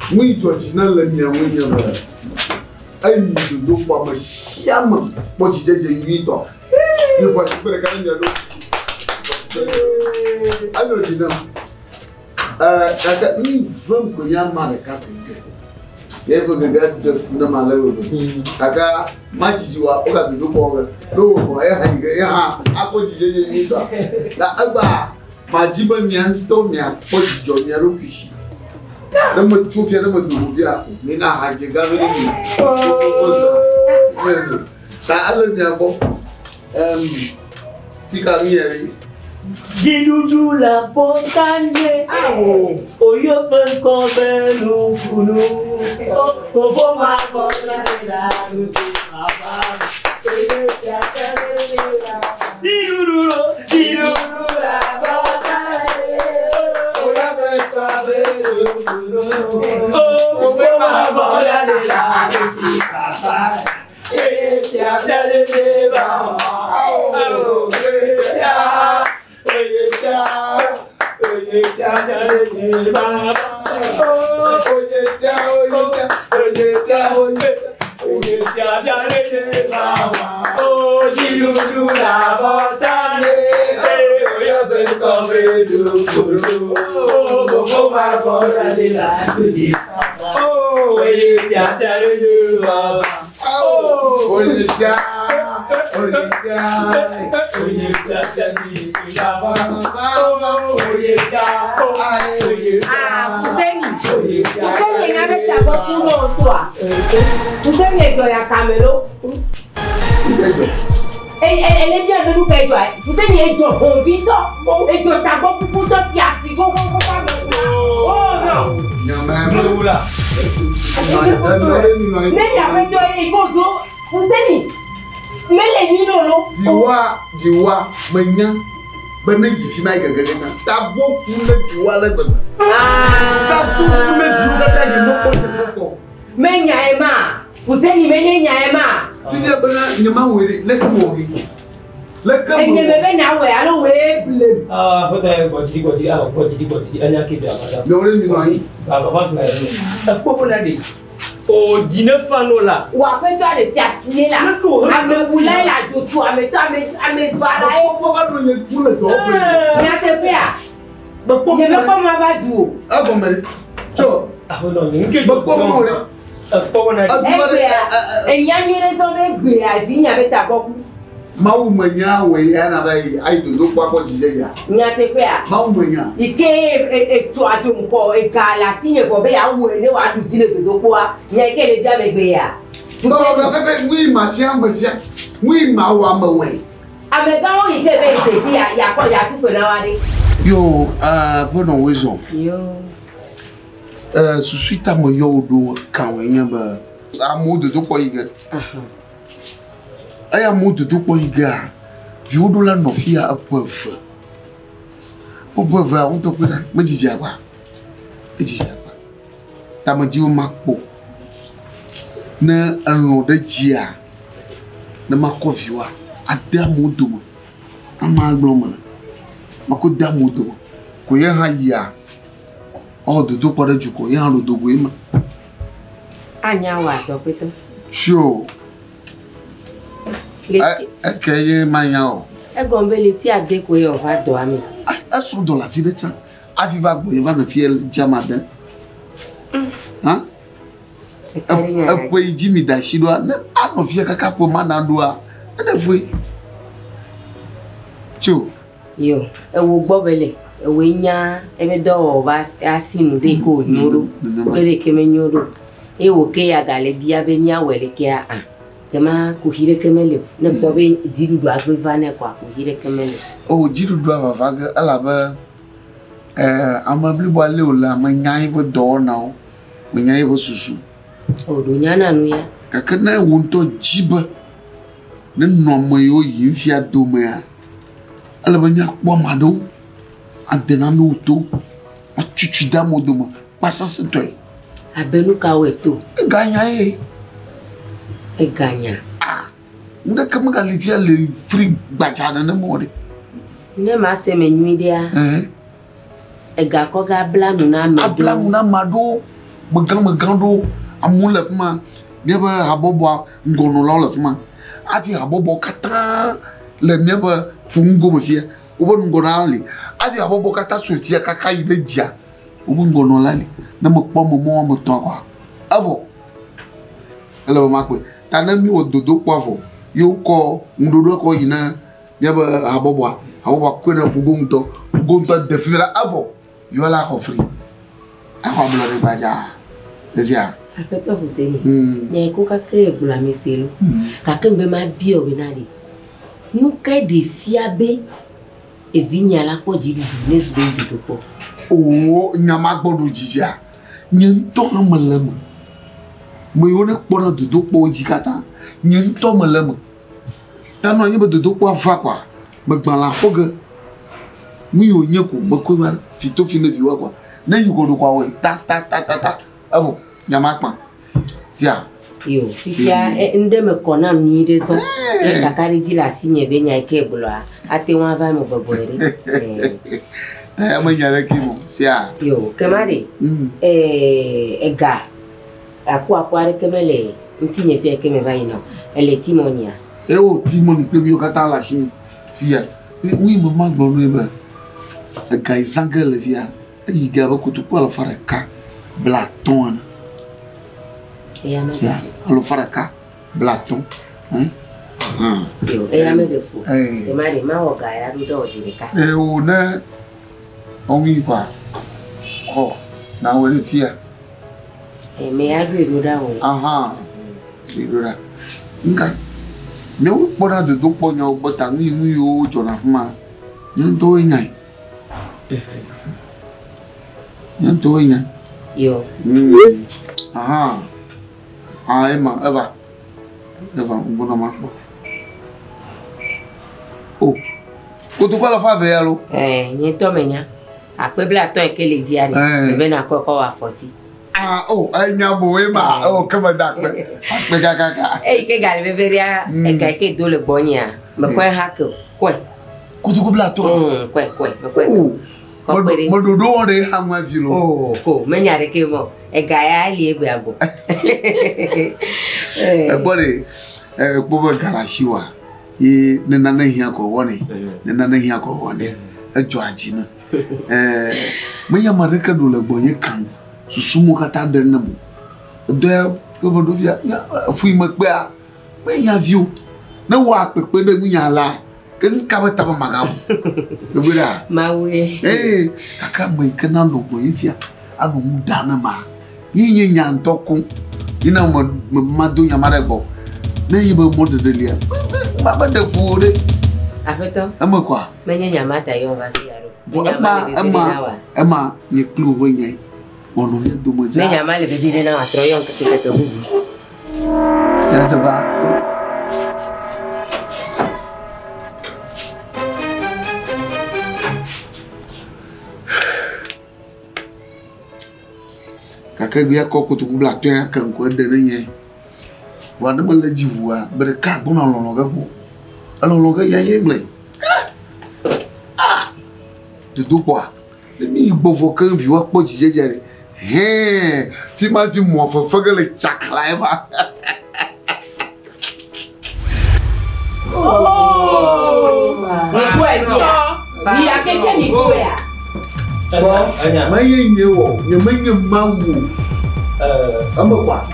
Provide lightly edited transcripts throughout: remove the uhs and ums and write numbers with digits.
Muito original la minha unha. Ai me do kwa ma chama. Pode jeje muito. Eu vou esperar que ainda não. Alô, Dina. Aka ni vamos conhar marca. Eu vou ganhar do fundo malero. Aka machijiwa oka bido ko. No, é a pode jeje muito. Da agba majiba mianto mia pode jo mia rokishi. Lama chufia lama duvia nina haje gawe ni ta ala mi abo tika nyeri Didudu la bontane oyo pen ko belu funu ko bo ma ko la baba didudu la bontane oyo pen ko belu funu ko bo ma ko la baba Elle est bien venue faire joie. Vous savez, elle est convaincue. Elle est d'abord pour toi qui a dit oh non. Non là. Mais avec toi elle est godo. Vous savez. Mais les nuits non. Diwa menya. Bana gifi mai gaga sa. Tabo kuma diwa la bana. Tabo kuma diwa ka yi moko. Menya ema. Vous savez menya ema. Tu viens bana nyama wele lekomogi. Lekomogi. Elle me ben na we alo we blame. Hotel goti anya kida madam. No re mi mai. Baba na. Ko na de. O dîner fanola. Ou après toi de t'attirer là. Avec vous là la jojo avec toi avec voilà. Comment va nous y tout le temps? Mais à te faire. Je veux pas m'avoir du. Ah bon mais. Cho. Ah non, ni Ba ko mo re. Ko na de. Et y a une raison de gbe à vie avec ta bobu. Mau manya we ya na bai ai do kwa ko jije ya. Ni a te faire. Mau manya. Ike e to ajo nko e gala ti e bo be ya wo ni wa du ti le do kwa. Ni ike le ja me gbe ya. No, na bebe wi ma sia mbasia. Wi ma wa ma we. Amega won ike be te ti ya ko ya tu fe na wa de. Yo, bono wezo. Yo. Suswita mo yo do kan we nya ba. Amu do ko yiga. Aya mu do ko yiga. Vi odo la no fia apof. Obova on to kweda, majiji agba. Ejiji agba. Tamaji o makpo. Na anu da jia. Na makoviwa. Adamu duma. Ama agloma. Mako damu duma. Ko ye ha ya. O do para juko ye ha ro do ma. Anya wa to peto. Sure. Ekeye manya o. Egombe le ti ade ko yo va do ami. Sont dans la vie de ça. Aviva Boyeva ne fiel Jamadan. Hein? Après Jimmy Dashidwa, ne a no fia kaka po manadua. Ne foi. Cho. Yo, e wo gbo bele. E we nya e be do ba asimu de ko nyoro. Bele ke me nyoro. E wo ke ya gale bia be mia wele ke a. Kema kuhire kemele ne gbobe didudu agbe vane kwa kuhire kemele. Oh didudu avavaga alaba amabli boale ola manyai bo do now. Manyai bo susu. Oh do nyana nu ya. Kakana wonto jiba. Ne nomo yo yimfia dome a. Alaba nya kwamado. Adena no to. Achuchu da modoma. Passa sentoi. Abenu ka weto. Ganya e. Eganya. Nda kama galifia le free bachana na mori. Ne ma se me nwi dia. ega ko ga blanu na medo ablamu na mado megando amule fuma mieba habobo ngono la fuma ati habobo kata le mieba fungo mfia obo ngono ali ati habobo kata sotia kaka ide dia obo ngono la ni na mo po mo to kwa avo ele ma pe tanami ododo kwavo yo ko ndodo ko yina mieba habobo kwena fugonto definira avo yo la offri ako blore baja ezia apeto fuseni nye ko ka ke gbula meselo ka ke mbe ma bi o benari nu ka de fiabe e vinya la po di du ne su de to po o nyama gbodu jijia nyen to amalama mo yo ne kpora dudu po jikata nyen to amalama tano yin be dudu po afa kwa me gban la hoge mi yo nyeku me ko ba fito fine viwa kwa na yugo do kwa we ta avo nyama kpa sia yo fitia ende me kona mi de so e takari di la sinye be nya ke bulo ate wa va mo bobore ta ma nyare ki mo sia yo kemari ega akware kemele ntinye se keme va ino ele timonia o timoni pe mi o kata la shini fia oui mo ma gbo no ebe ega isangele fia e ga ba kutu kwa la faraka blaton sia alo faraka blaton yo e ame de fu e mari ma o ga ya do zirika o na ongi kwa ko na wele fia me ya do da wo do da nka me o pora de do po nya o bota ni yo jona fuma nyen to nya yo Eva mbona makbo oh ko to kwa la fa ve alo nyen to menya ape bla to e ke le di ari be na ko wa foti anya bo e ma kama da pe kaka ke gal be veria e ka ke do le bonia me ko hakko ko to bla to mo do ore hanwa vilo ko menyare ke mo e ga ya li egbe abo body bobo galashiwa e nana hia ko woni e jo ajina me ya mareka do le bonye kan susumu kata de nam do ko do via fu ma pe a me ya view na wa pepe na mu ya la ken ka ba taba magam e bura mawe aka me kana lo bonye fia anu mu dana ma yin nya ntoko ina ma do nya mare gbo na yibe mo de delia ba de fure afeto ama kwa menye nya mata yo va fiaro ama ni club wenye ono ne do mo za menye male bebide na atroyon ke to bubu ya de ba kaka bia ko kutu bla to ya kan ko de ne wa de mala jiwa bre ka bona lo ga ko alo ga ya yegle de do kwa de mi bovo kan vi wa po jijejere ti ma ti mo fo fogele chakla e ba ko e dia bi akeke ni ko ya maye nyewo nyemanye mawu kwa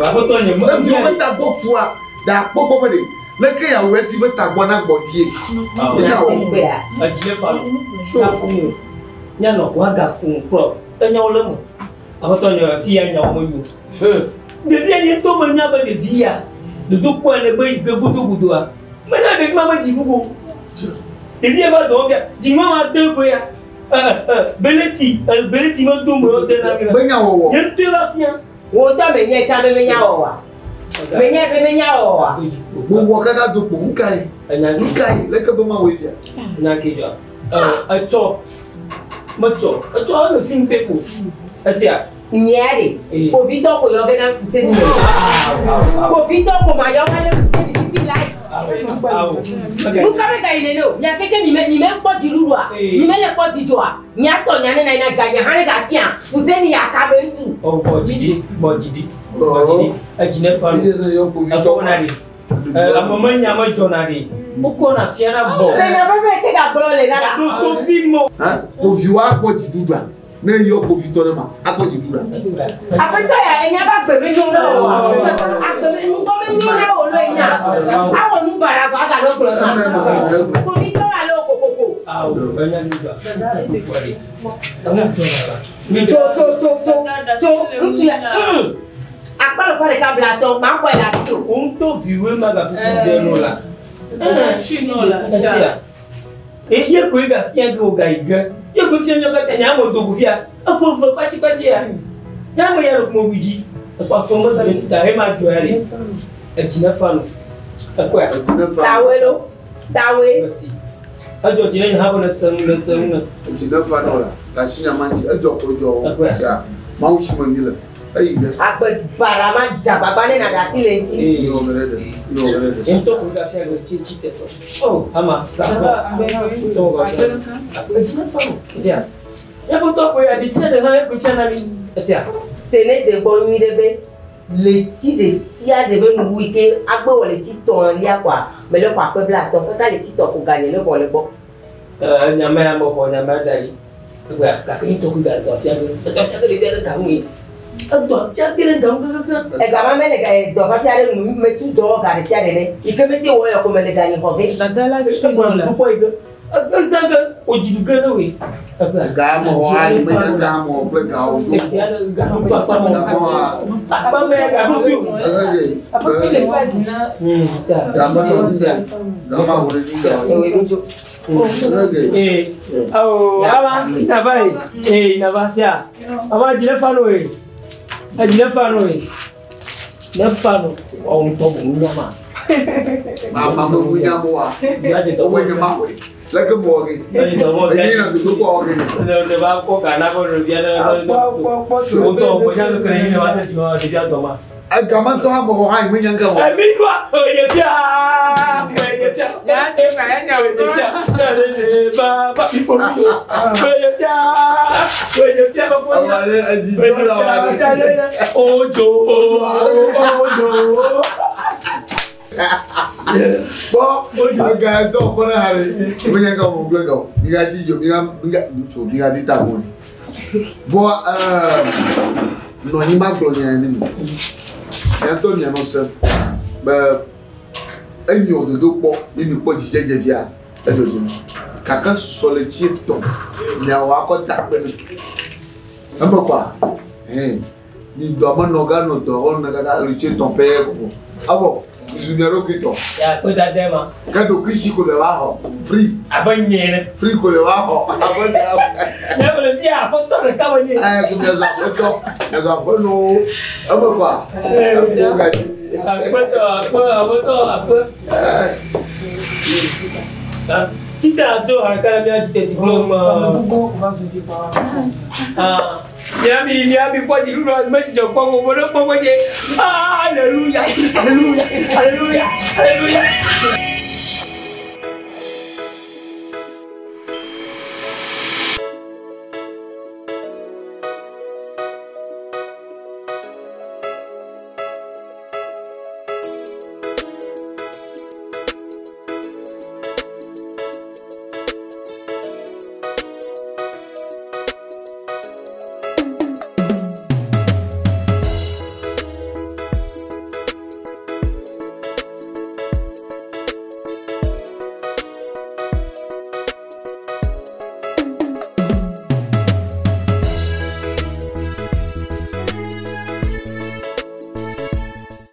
aboto nye na bi o beta bokua da popo de le ke ya we si beta gbo na gbo fie na o ajile fa ka fun nya no wa ga fun pro enya o le mo aboto nye fi anya o mo yu de bi anya to mo nya ba de via de do ko ne gbe gudu a me na de mama jibugo de bi e ba do ga jima de ko ya beleti mo do mo de na ga benya wo yen tu la fia wo to menye cha be menya wo wa menya wo wa wo kaka do po nkai le ke be ma we fia na ke jo acho le fin pe ko asia nyare ko vito ko yo be na fuse ni ko vito ko ma yo ka le fuse ni fi like Buka ka ile no. Ya keke mi me po diru wa. Mi me le po dijoa. Nya to nya na ina ganya hane ga pia. Fuzeni ya ka be ntu. Oh bojidi. Ajine fa. Akonari. Amama nya ma jonari. Uko na fiara bo. Se na bebe ke ga bolo le na. To filmo. Ko viwa po diduda. Na yo ko vitore ma. Ako diduda. Apeto ya enya ba gbe me nyo lo. Agbe mi ko me nyo lo lo enya. Awo nu bara ba ga lo gbo na. Ko mi so wa lo kokoko. Awo enya ni ga. Ntu ya. Akpalo fare ka blato ma ko la ti o. To viwe ma ga de no la. Chinola. Ye ko ga fia go ga igwe. Ye ko fia nyo ka nya mo to ku fia. Afo pati ya. Ya mo ya ro mo biji. Apa ko mo da he ma joari. Ejina fa no. Akwa. Dawe. Merci. Ajo jina ha bo na sam. Ejina fa no la. La sinya manji ajo ko jo. Sia. Ma wo shimo ni la. Ayi ga. Akbe barama jababa ne na da silenti. Yo merede. Enso ko ga fia go chi te to. Oh, ama. To go. Ejina fa no. Sia. Ya bo to ko ya di se de ha ko fia na mi. Sia. Sene de bo mi debe. Le ti de sia de be nu wike agbe wo le ti ton lia kwa. Me le kwa pe bla ton ka le ti to ko ganye le bo le bo. Nyama ya mo ko nyama dai. Gwa ka kin to ku ga to fia go. To fia go de de ga mu. Do fia ke le ga mu ga. E ga ma me le ga do fa fia le mu me tu do ga de sia de ne. Ike me ti wo yo ko me le ga ni ko ve. La dala chinola. Du ko iga. Aganzaga o jidu ga we. Ga mo wa ni me ga mo pe ga o do. Apa me ga do piu. Apa pile fadi na. Ga ma no se. Ga ma wo ni ga. Ewe mi jo. Ama na vai. Na vai sia. Ama jile fano we. Jile fano we. Na fano o to nyama. Ma mo nyama wa. Ya de to O we ma we. Like a morgue. Again, the good organ. The Bako Canabo, the I come on to have a high million go. I mean, what? Oh, Bo, aga do ko na hare. Mo nya ga mo gbe Ni ga ti yo, mi ga di ta mo. Vo no ni ma glo nya ni. Ya to nya no se. Ba enyo do po ni mi po jijeje bia. E do ji. Kaka so le ti to. Nya wa ko ta pe ni. Amba kwa. Ni do ma no ga no do on na ga le ti to pe ko. Abo Junior Kito. Ya, foi da dema. Quando Kishi ko le wa free. Abanyene. Free ko le wa ho. Ya bele dia foto re ka wani. Ko me za foto. Ya za fono. Aba kwa. Foto. Tita do harkara mi ati diploma. Miami pode ir no mas eu pongo Hallelujah.